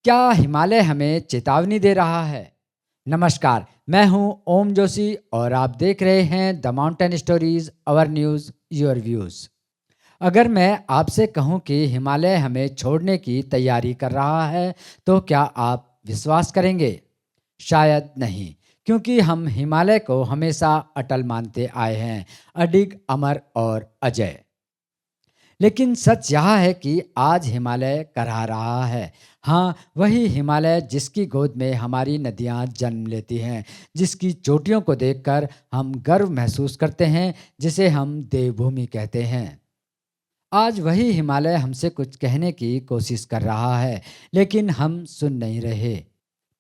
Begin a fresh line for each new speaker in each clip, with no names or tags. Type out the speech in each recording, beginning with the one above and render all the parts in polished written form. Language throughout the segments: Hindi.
क्या हिमालय हमें चेतावनी दे रहा है? नमस्कार, मैं हूं ओम जोशी और आप देख रहे हैं the mountain stories our news your views. अगर मैं आपसे कहूं कि हिमालय हमें छोड़ने की तैयारी कर रहा है, तो क्या आप विश्वास करेंगे? शायद नहीं, क्योंकि हम हिमालय को हमेशा अटल मानते आए हैं, अडिग, अमर और अजय। लेकिन सच यह है कि आज हिमालय करहा रहा है। हाँ, वही हिमालय जिसकी गोद में हमारी नदियाँ जन्म लेती हैं, जिसकी चोटियों को देखकर हम गर्व महसूस करते हैं, जिसे हम देवभूमि कहते हैं। आज वही हिमालय हमसे कुछ कहने की कोशिश कर रहा है, लेकिन हम सुन नहीं रहे।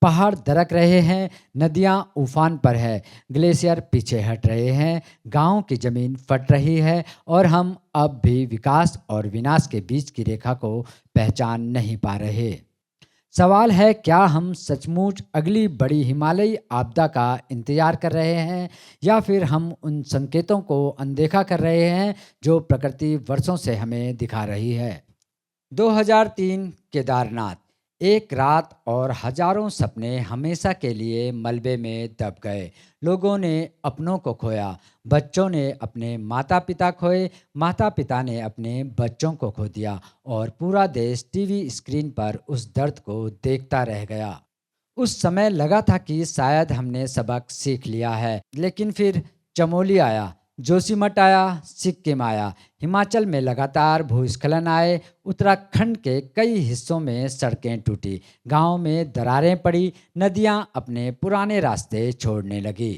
पहाड़ दरक रहे हैं, नदियां उफान पर है, ग्लेशियर पीछे हट रहे हैं, गांव की जमीन फट रही है और हम अब भी विकास और विनाश के बीच की रेखा को पहचान नहीं पा रहे। सवाल है, क्या हम सचमुच अगली बड़ी हिमालयी आपदा का इंतजार कर रहे हैं, या फिर हम उन संकेतों को अनदेखा कर रहे हैं जो प्रकृति वर्षों से हमें दिखा रही है। 2003 केदारनाथ, एक रात और हजारों सपने हमेशा के लिए मलबे में दब गए। लोगों ने अपनों को खोया, बच्चों ने अपने माता पिता खोए, माता पिता ने अपने बच्चों को खो दिया और पूरा देश टीवी स्क्रीन पर उस दर्द को देखता रह गया। उस समय लगा था कि शायद हमने सबक सीख लिया है, लेकिन फिर चमोली आया, जोशीमठ आया, सिक्किम आया, हिमाचल में लगातार भूस्खलन आए, उत्तराखंड के कई हिस्सों में सड़कें टूटी, गांव में दरारें पड़ी, नदियां अपने पुराने रास्ते छोड़ने लगी।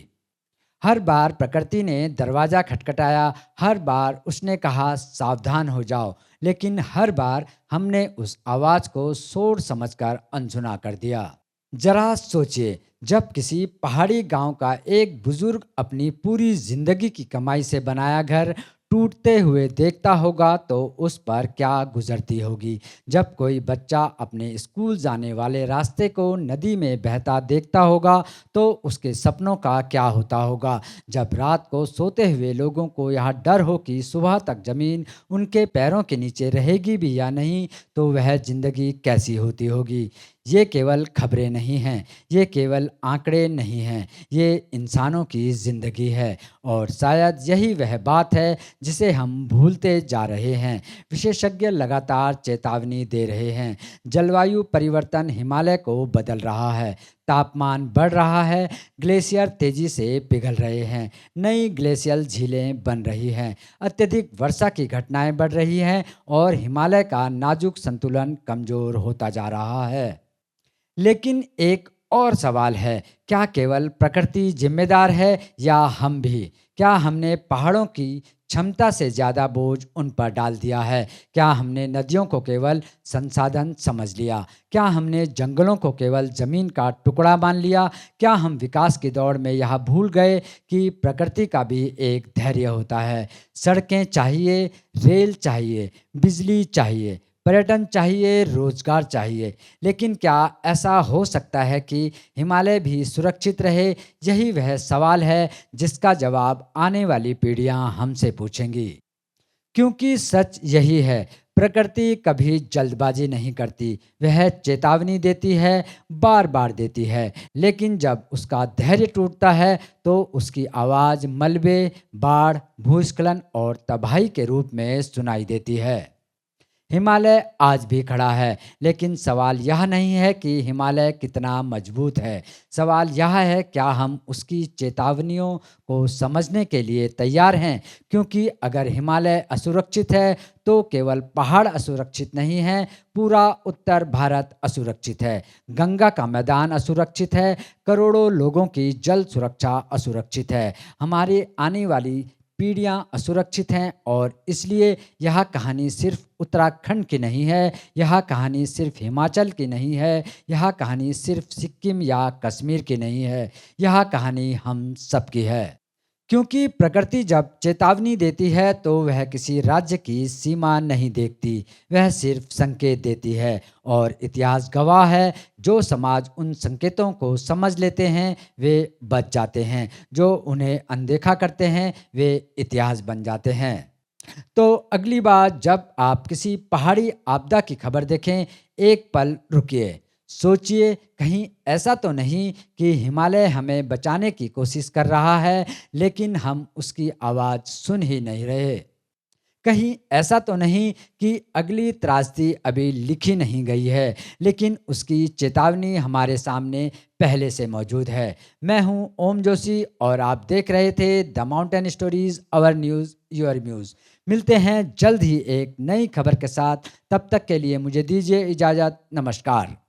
हर बार प्रकृति ने दरवाज़ा खटखटाया, हर बार उसने कहा सावधान हो जाओ, लेकिन हर बार हमने उस आवाज़ को शोर समझकर अनसुना कर दिया। जरा सोचिए, जब किसी पहाड़ी गांव का एक बुजुर्ग अपनी पूरी जिंदगी की कमाई से बनाया घर टूटते हुए देखता होगा, तो उस पर क्या गुजरती होगी। जब कोई बच्चा अपने स्कूल जाने वाले रास्ते को नदी में बहता देखता होगा, तो उसके सपनों का क्या होता होगा। जब रात को सोते हुए लोगों को यह डर हो कि सुबह तक जमीन उनके पैरों के नीचे रहेगी भी या नहीं, तो वह जिंदगी कैसी होती होगी। ये केवल खबरें नहीं हैं, ये केवल आंकड़े नहीं हैं, ये इंसानों की ज़िंदगी है। और शायद यही वह बात है जिसे हम भूलते जा रहे हैं। विशेषज्ञ लगातार चेतावनी दे रहे हैं। जलवायु परिवर्तन हिमालय को बदल रहा है, तापमान बढ़ रहा है, ग्लेशियर तेजी से पिघल रहे हैं, नई ग्लेशियल झीलें बन रही हैं, अत्यधिक वर्षा की घटनाएं बढ़ रही हैं और हिमालय का नाजुक संतुलन कमज़ोर होता जा रहा है। लेकिन एक और सवाल है, क्या केवल प्रकृति जिम्मेदार है या हम भी? क्या हमने पहाड़ों की क्षमता से ज़्यादा बोझ उन पर डाल दिया है? क्या हमने नदियों को केवल संसाधन समझ लिया? क्या हमने जंगलों को केवल ज़मीन का टुकड़ा मान लिया? क्या हम विकास की दौड़ में यह भूल गए कि प्रकृति का भी एक धैर्य होता है? सड़कें चाहिए, रेल चाहिए, बिजली चाहिए, पर्यटन चाहिए, रोजगार चाहिए, लेकिन क्या ऐसा हो सकता है कि हिमालय भी सुरक्षित रहे? यही वह सवाल है जिसका जवाब आने वाली पीढ़ियां हमसे पूछेंगी। क्योंकि सच यही है, प्रकृति कभी जल्दबाजी नहीं करती, वह चेतावनी देती है, बार बार देती है, लेकिन जब उसका धैर्य टूटता है तो उसकी आवाज़ मलबे, बाढ़, भूस्खलन और तबाही के रूप में सुनाई देती है। हिमालय आज भी खड़ा है, लेकिन सवाल यह नहीं है कि हिमालय कितना मजबूत है। सवाल यह है, क्या हम उसकी चेतावनियों को समझने के लिए तैयार हैं? क्योंकि अगर हिमालय असुरक्षित है, तो केवल पहाड़ असुरक्षित नहीं है, पूरा उत्तर भारत असुरक्षित है। गंगा का मैदान असुरक्षित है, करोड़ों लोगों की जल सुरक्षा असुरक्षित है, हमारी आने वाली पीढ़ियां असुरक्षित हैं। और इसलिए यह कहानी सिर्फ उत्तराखंड की नहीं है, यह कहानी सिर्फ हिमाचल की नहीं है, यह कहानी सिर्फ सिक्किम या कश्मीर की नहीं है, यह कहानी हम सबकी है। क्योंकि प्रकृति जब चेतावनी देती है तो वह किसी राज्य की सीमा नहीं देखती, वह सिर्फ संकेत देती है। और इतिहास गवाह है, जो समाज उन संकेतों को समझ लेते हैं वे बच जाते हैं, जो उन्हें अनदेखा करते हैं वे इतिहास बन जाते हैं। तो अगली बार जब आप किसी पहाड़ी आपदा की खबर देखें, एक पल रुकिए, सोचिए, कहीं ऐसा तो नहीं कि हिमालय हमें बचाने की कोशिश कर रहा है, लेकिन हम उसकी आवाज़ सुन ही नहीं रहे। कहीं ऐसा तो नहीं कि अगली त्रासदी अभी लिखी नहीं गई है, लेकिन उसकी चेतावनी हमारे सामने पहले से मौजूद है। मैं हूं ओम जोशी और आप देख रहे थे the mountain stories, our news your views. मिलते हैं जल्द ही एक नई खबर के साथ। तब तक के लिए मुझे दीजिए इजाज़त। नमस्कार।